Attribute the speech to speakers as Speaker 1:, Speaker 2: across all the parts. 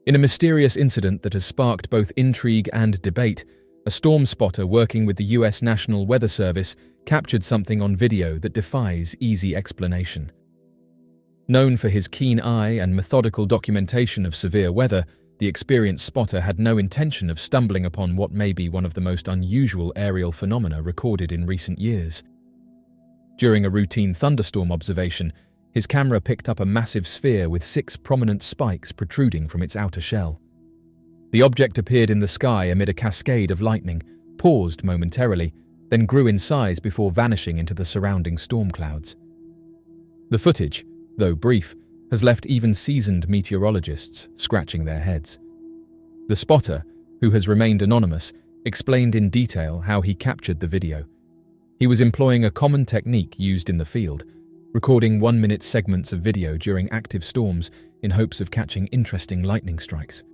Speaker 1: In a mysterious incident that has sparked both intrigue and debate, a storm spotter working with the US National Weather Service captured something on video that defies easy explanation. Known for his keen eye and methodical documentation of severe weather, the experienced spotter had no intention of stumbling upon what may be one of the most unusual aerial phenomena recorded in recent years. During a routine thunderstorm observation, his camera picked up a massive sphere with 6 prominent spikes protruding from its outer shell. The object appeared in the sky amid a cascade of lightning, paused momentarily, then grew in size before vanishing into the surrounding storm clouds. The footage, though brief, has left even seasoned meteorologists scratching their heads. The spotter, who has remained anonymous, explained in detail how he captured the video. He was employing a common technique used in the field, recording 1-minute segments of video during active storms in hopes of catching interesting lightning strikes.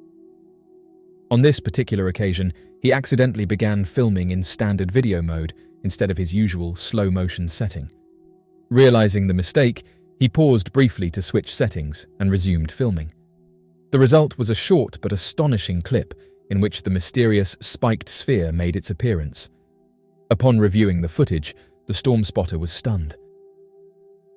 Speaker 1: On this particular occasion, he accidentally began filming in standard video mode instead of his usual slow-motion setting. Realizing the mistake, he paused briefly to switch settings and resumed filming. The result was a short but astonishing clip in which the mysterious spiked sphere made its appearance. Upon reviewing the footage, the storm spotter was stunned.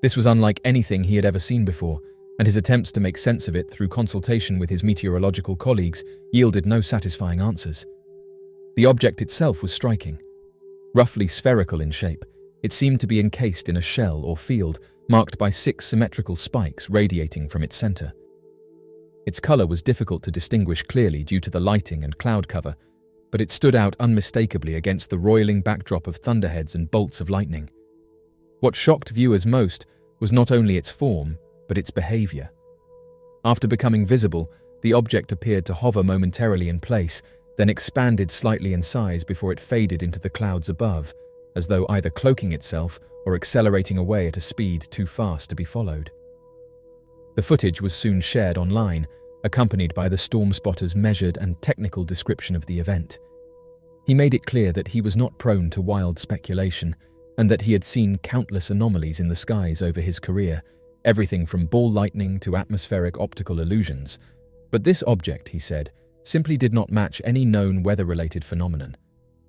Speaker 1: This was unlike anything he had ever seen before, and his attempts to make sense of it through consultation with his meteorological colleagues yielded no satisfying answers. The object itself was striking. Roughly spherical in shape, it seemed to be encased in a shell or field marked by 6 symmetrical spikes radiating from its center. Its color was difficult to distinguish clearly due to the lighting and cloud cover, but it stood out unmistakably against the roiling backdrop of thunderheads and bolts of lightning. What shocked viewers most was not only its form, but its behavior. After becoming visible, the object appeared to hover momentarily in place, then expanded slightly in size before it faded into the clouds above, as though either cloaking itself or accelerating away at a speed too fast to be followed. The footage was soon shared online, accompanied by the storm spotter's measured and technical description of the event. He made it clear that he was not prone to wild speculation, and that he had seen countless anomalies in the skies over his career, everything from ball lightning to atmospheric optical illusions. But this object, he said, simply did not match any known weather-related phenomenon.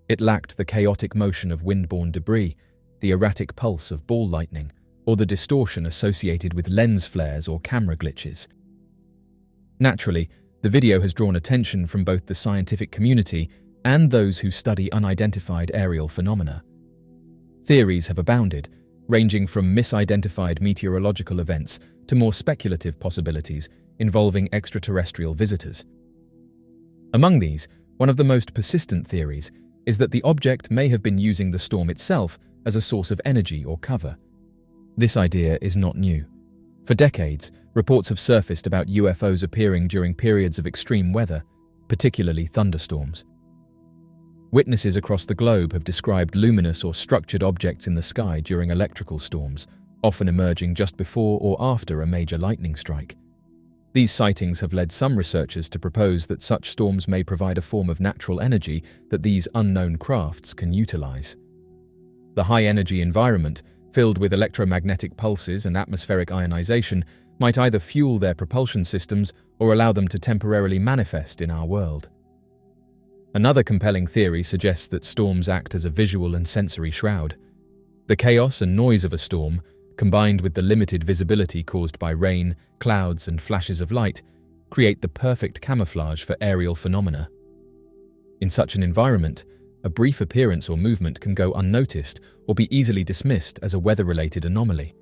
Speaker 1: It lacked the chaotic motion of wind-borne debris, the erratic pulse of ball lightning, or the distortion associated with lens flares or camera glitches. Naturally, the video has drawn attention from both the scientific community and those who study unidentified aerial phenomena. Theories have abounded, ranging from misidentified meteorological events to more speculative possibilities involving extraterrestrial visitors. Among these, one of the most persistent theories is that the object may have been using the storm itself as a source of energy or cover. This idea is not new. For decades, reports have surfaced about UFOs appearing during periods of extreme weather, particularly thunderstorms. Witnesses across the globe have described luminous or structured objects in the sky during electrical storms, often emerging just before or after a major lightning strike. These sightings have led some researchers to propose that such storms may provide a form of natural energy that these unknown crafts can utilize. The high-energy environment, filled with electromagnetic pulses and atmospheric ionization, might either fuel their propulsion systems or allow them to temporarily manifest in our world. Another compelling theory suggests that storms act as a visual and sensory shroud. The chaos and noise of a storm, combined with the limited visibility caused by rain, clouds, and flashes of light, create the perfect camouflage for aerial phenomena. In such an environment, a brief appearance or movement can go unnoticed or be easily dismissed as a weather-related anomaly.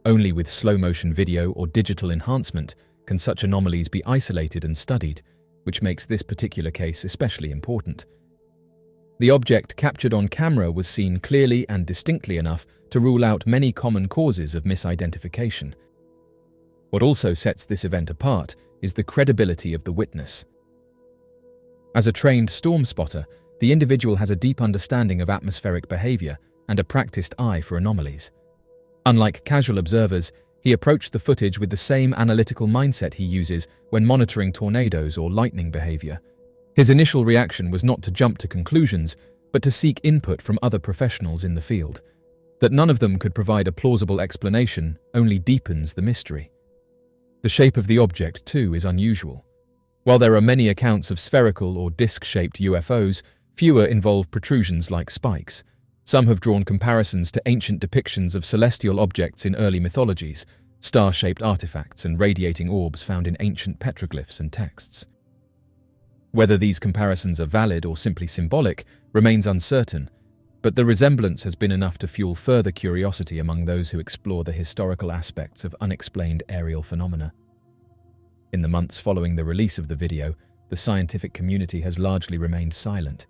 Speaker 1: Only with slow-motion video or digital enhancement can such anomalies be isolated and studied, which makes this particular case especially important. The object captured on camera was seen clearly and distinctly enough to rule out many common causes of misidentification. What also sets this event apart is the credibility of the witness. As a trained storm spotter, the individual has a deep understanding of atmospheric behavior and a practiced eye for anomalies. Unlike casual observers, he approached the footage with the same analytical mindset he uses when monitoring tornadoes or lightning behavior. His initial reaction was not to jump to conclusions, but to seek input from other professionals in the field. That none of them could provide a plausible explanation only deepens the mystery. The shape of the object, too, is unusual. While there are many accounts of spherical or disc-shaped UFOs, fewer involve protrusions like spikes. Some have drawn comparisons to ancient depictions of celestial objects in early mythologies, star-shaped artifacts and radiating orbs found in ancient petroglyphs and texts. Whether these comparisons are valid or simply symbolic remains uncertain, but the resemblance has been enough to fuel further curiosity among those who explore the historical aspects of unexplained aerial phenomena. In the months following the release of the video, the scientific community has largely remained silent.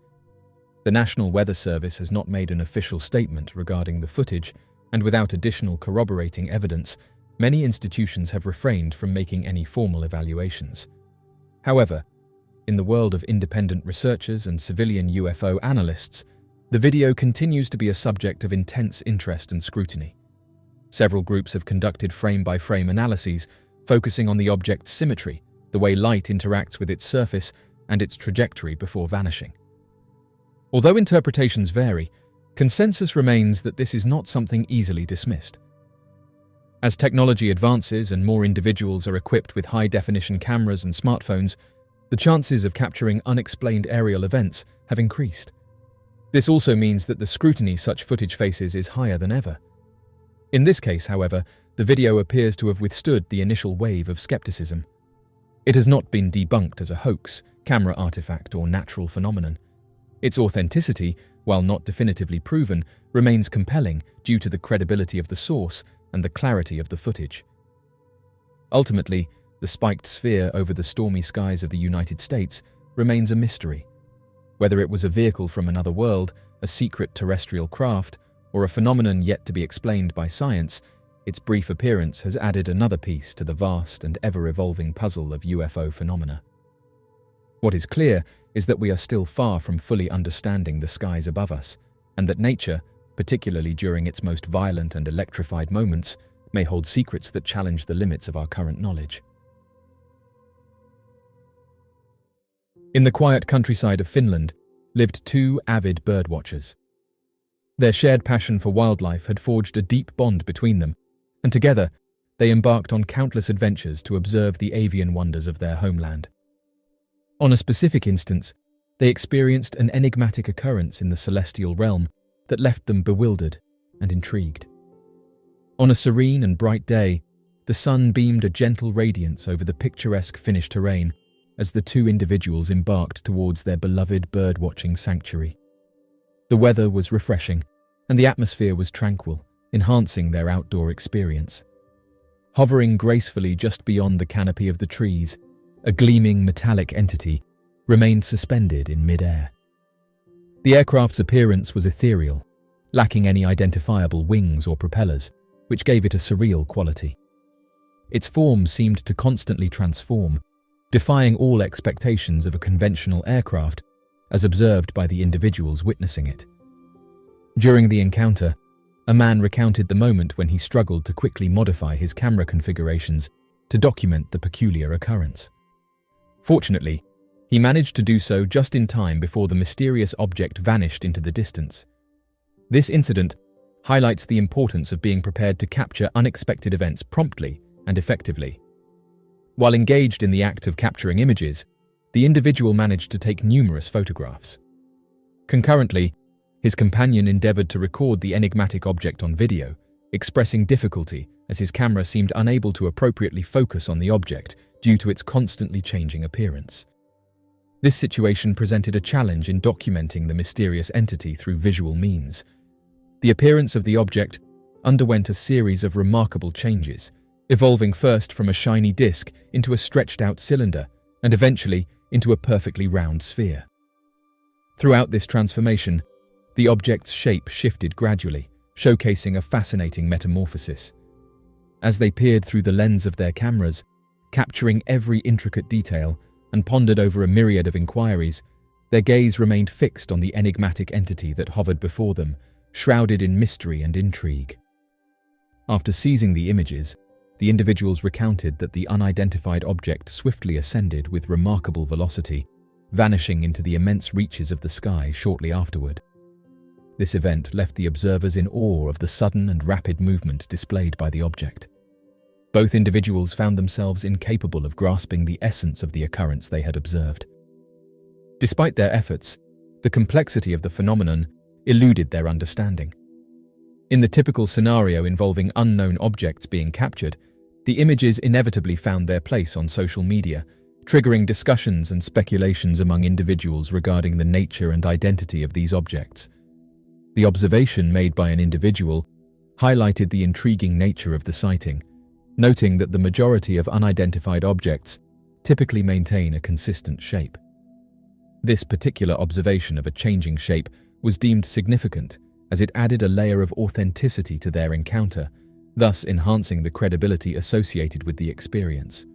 Speaker 1: The National Weather Service has not made an official statement regarding the footage, and without additional corroborating evidence, many institutions have refrained from making any formal evaluations. However, in the world of independent researchers and civilian UFO analysts, the video continues to be a subject of intense interest and scrutiny. Several groups have conducted frame-by-frame analyses, focusing on the object's symmetry, the way light interacts with its surface, and its trajectory before vanishing. Although interpretations vary, consensus remains that this is not something easily dismissed. As technology advances and more individuals are equipped with high-definition cameras and smartphones, the chances of capturing unexplained aerial events have increased. This also means that the scrutiny such footage faces is higher than ever. In this case, however, the video appears to have withstood the initial wave of skepticism. It has not been debunked as a hoax, camera artifact, or natural phenomenon. Its authenticity, while not definitively proven, remains compelling due to the credibility of the source and the clarity of the footage. Ultimately, the spiked sphere over the stormy skies of the United States remains a mystery. Whether it was a vehicle from another world, a secret terrestrial craft, or a phenomenon yet to be explained by science, its brief appearance has added another piece to the vast and ever-evolving puzzle of UFO phenomena. What is clear is that we are still far from fully understanding the skies above us, and that nature, particularly during its most violent and electrified moments, may hold secrets that challenge the limits of our current knowledge. In the quiet countryside of Finland lived two avid birdwatchers. Their shared passion for wildlife had forged a deep bond between them, and together they embarked on countless adventures to observe the avian wonders of their homeland. On a specific instance, they experienced an enigmatic occurrence in the celestial realm that left them bewildered and intrigued. On a serene and bright day, the sun beamed a gentle radiance over the picturesque Finnish terrain as the two individuals embarked towards their beloved bird-watching sanctuary. The weather was refreshing, and the atmosphere was tranquil, enhancing their outdoor experience. Hovering gracefully just beyond the canopy of the trees, a gleaming metallic entity remained suspended in mid-air. The aircraft's appearance was ethereal, lacking any identifiable wings or propellers, which gave it a surreal quality. Its form seemed to constantly transform, defying all expectations of a conventional aircraft, as observed by the individuals witnessing it. During the encounter, a man recounted the moment when he struggled to quickly modify his camera configurations to document the peculiar occurrence. Fortunately, he managed to do so just in time before the mysterious object vanished into the distance. This incident highlights the importance of being prepared to capture unexpected events promptly and effectively. While engaged in the act of capturing images, the individual managed to take numerous photographs. Concurrently, his companion endeavored to record the enigmatic object on video, expressing difficulty as his camera seemed unable to appropriately focus on the object due to its constantly changing appearance. This situation presented a challenge in documenting the mysterious entity through visual means. The appearance of the object underwent a series of remarkable changes, evolving first from a shiny disc into a stretched-out cylinder and eventually into a perfectly round sphere. Throughout this transformation, the object's shape shifted gradually, showcasing a fascinating metamorphosis. As they peered through the lens of their cameras, capturing every intricate detail, and pondered over a myriad of inquiries, their gaze remained fixed on the enigmatic entity that hovered before them, shrouded in mystery and intrigue. After seizing the images, the individuals recounted that the unidentified object swiftly ascended with remarkable velocity, vanishing into the immense reaches of the sky shortly afterward. This event left the observers in awe of the sudden and rapid movement displayed by the object. Both individuals found themselves incapable of grasping the essence of the occurrence they had observed. Despite their efforts, the complexity of the phenomenon eluded their understanding. In the typical scenario involving unknown objects being captured, the images inevitably found their place on social media, triggering discussions and speculations among individuals regarding the nature and identity of these objects. The observation made by an individual highlighted the intriguing nature of the sighting, noting that the majority of unidentified objects typically maintain a consistent shape. This particular observation of a changing shape was deemed significant as it added a layer of authenticity to their encounter, thus enhancing the credibility associated with the experience.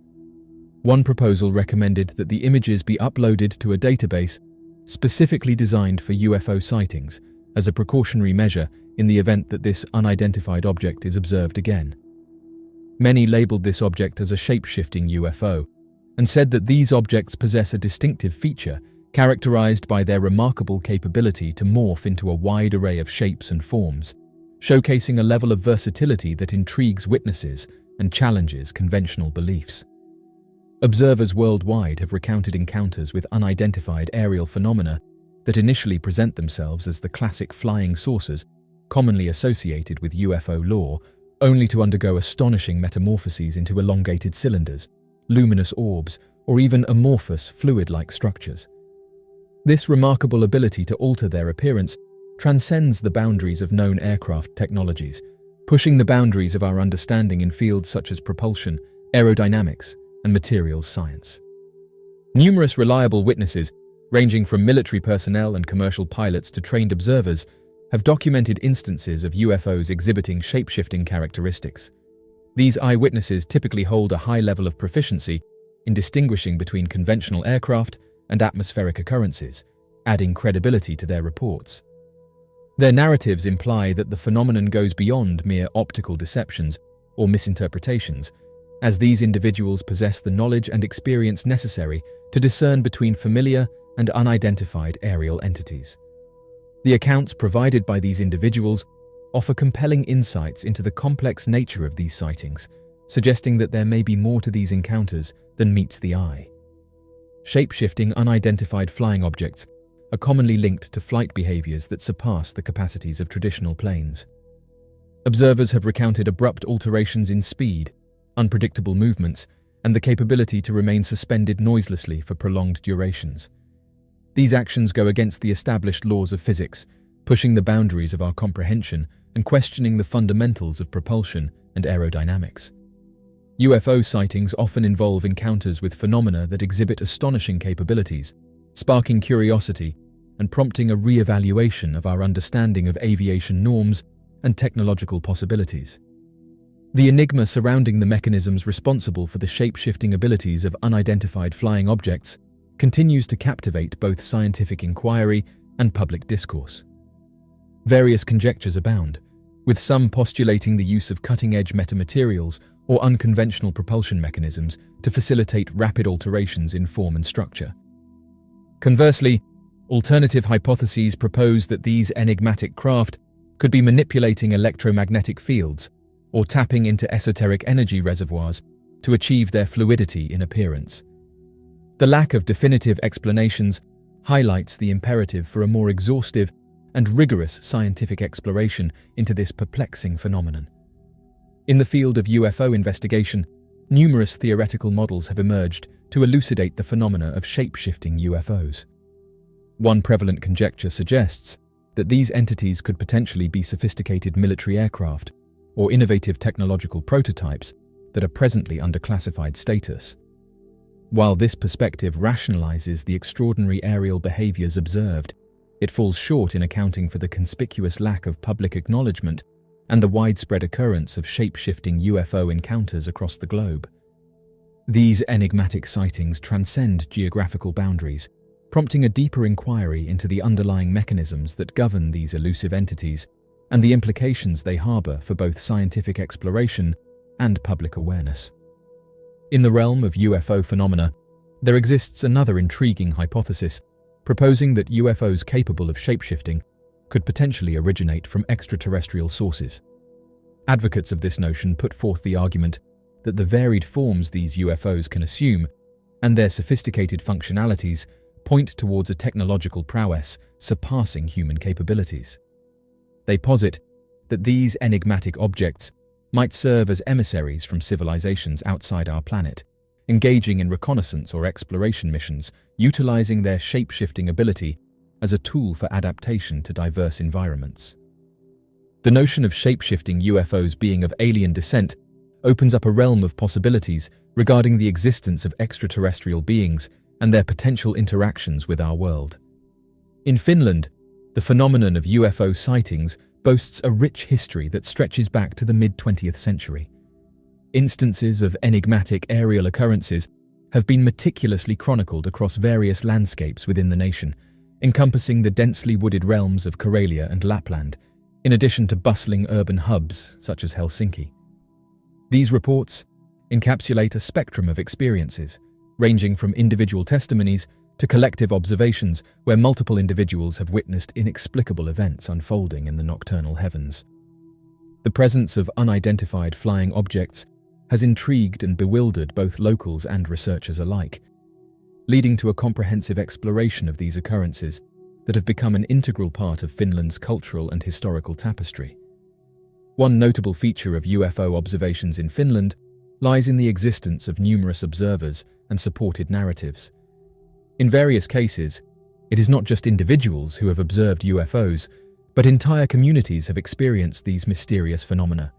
Speaker 1: One proposal recommended that the images be uploaded to a database specifically designed for UFO sightings as a precautionary measure in the event that this unidentified object is observed again. Many labeled this object as a shape-shifting UFO and said that these objects possess a distinctive feature characterized by their remarkable capability to morph into a wide array of shapes and forms, showcasing a level of versatility that intrigues witnesses and challenges conventional beliefs. Observers worldwide have recounted encounters with unidentified aerial phenomena that initially present themselves as the classic flying saucers commonly associated with UFO lore, only to undergo astonishing metamorphoses into elongated cylinders, luminous orbs, or even amorphous fluid-like structures. This remarkable ability to alter their appearance transcends the boundaries of known aircraft technologies, pushing the boundaries of our understanding in fields such as propulsion, aerodynamics, and materials science. Numerous reliable witnesses, ranging from military personnel and commercial pilots to trained observers, have documented instances of UFOs exhibiting shape-shifting characteristics. These eyewitnesses typically hold a high level of proficiency in distinguishing between conventional aircraft and atmospheric occurrences, adding credibility to their reports. Their narratives imply that the phenomenon goes beyond mere optical deceptions or misinterpretations, as these individuals possess the knowledge and experience necessary to discern between familiar and unidentified aerial entities. The accounts provided by these individuals offer compelling insights into the complex nature of these sightings, suggesting that there may be more to these encounters than meets the eye. Shape-shifting unidentified flying objects are commonly linked to flight behaviors that surpass the capacities of traditional planes. Observers have recounted abrupt alterations in speed, unpredictable movements, and the capability to remain suspended noiselessly for prolonged durations. These actions go against the established laws of physics, pushing the boundaries of our comprehension and questioning the fundamentals of propulsion and aerodynamics. UFO sightings often involve encounters with phenomena that exhibit astonishing capabilities, sparking curiosity and prompting a re-evaluation of our understanding of aviation norms and technological possibilities. The enigma surrounding the mechanisms responsible for the shape-shifting abilities of unidentified flying objects continues to captivate both scientific inquiry and public discourse. Various conjectures abound, with some postulating the use of cutting-edge metamaterials or unconventional propulsion mechanisms to facilitate rapid alterations in form and structure. Conversely, alternative hypotheses propose that these enigmatic craft could be manipulating electromagnetic fields or tapping into esoteric energy reservoirs to achieve their fluidity in appearance. The lack of definitive explanations highlights the imperative for a more exhaustive and rigorous scientific exploration into this perplexing phenomenon. In the field of UFO investigation, numerous theoretical models have emerged to elucidate the phenomena of shape-shifting UFOs. One prevalent conjecture suggests that these entities could potentially be sophisticated military aircraft or innovative technological prototypes that are presently under classified status. While this perspective rationalizes the extraordinary aerial behaviors observed, it falls short in accounting for the conspicuous lack of public acknowledgement and the widespread occurrence of shape-shifting UFO encounters across the globe. These enigmatic sightings transcend geographical boundaries, prompting a deeper inquiry into the underlying mechanisms that govern these elusive entities and the implications they harbor for both scientific exploration and public awareness. In the realm of UFO phenomena, there exists another intriguing hypothesis, proposing that UFOs capable of shapeshifting could potentially originate from extraterrestrial sources. Advocates of this notion put forth the argument that the varied forms these UFOs can assume and their sophisticated functionalities point towards a technological prowess surpassing human capabilities. They posit that these enigmatic objects might serve as emissaries from civilizations outside our planet, engaging in reconnaissance or exploration missions, utilizing their shape-shifting ability as a tool for adaptation to diverse environments. The notion of shape-shifting UFOs being of alien descent opens up a realm of possibilities regarding the existence of extraterrestrial beings and their potential interactions with our world. In Finland, the phenomenon of UFO sightings boasts a rich history that stretches back to the mid-20th century. Instances of enigmatic aerial occurrences have been meticulously chronicled across various landscapes within the nation, encompassing the densely wooded realms of Karelia and Lapland, in addition to bustling urban hubs such as Helsinki. These reports encapsulate a spectrum of experiences, ranging from individual testimonies to collective observations where multiple individuals have witnessed inexplicable events unfolding in the nocturnal heavens. The presence of unidentified flying objects has intrigued and bewildered both locals and researchers alike, leading to a comprehensive exploration of these occurrences that have become an integral part of Finland's cultural and historical tapestry. One notable feature of UFO observations in Finland lies in the existence of numerous observers and supported narratives. In various cases, it is not just individuals who have observed UFOs, but entire communities have experienced these mysterious phenomena,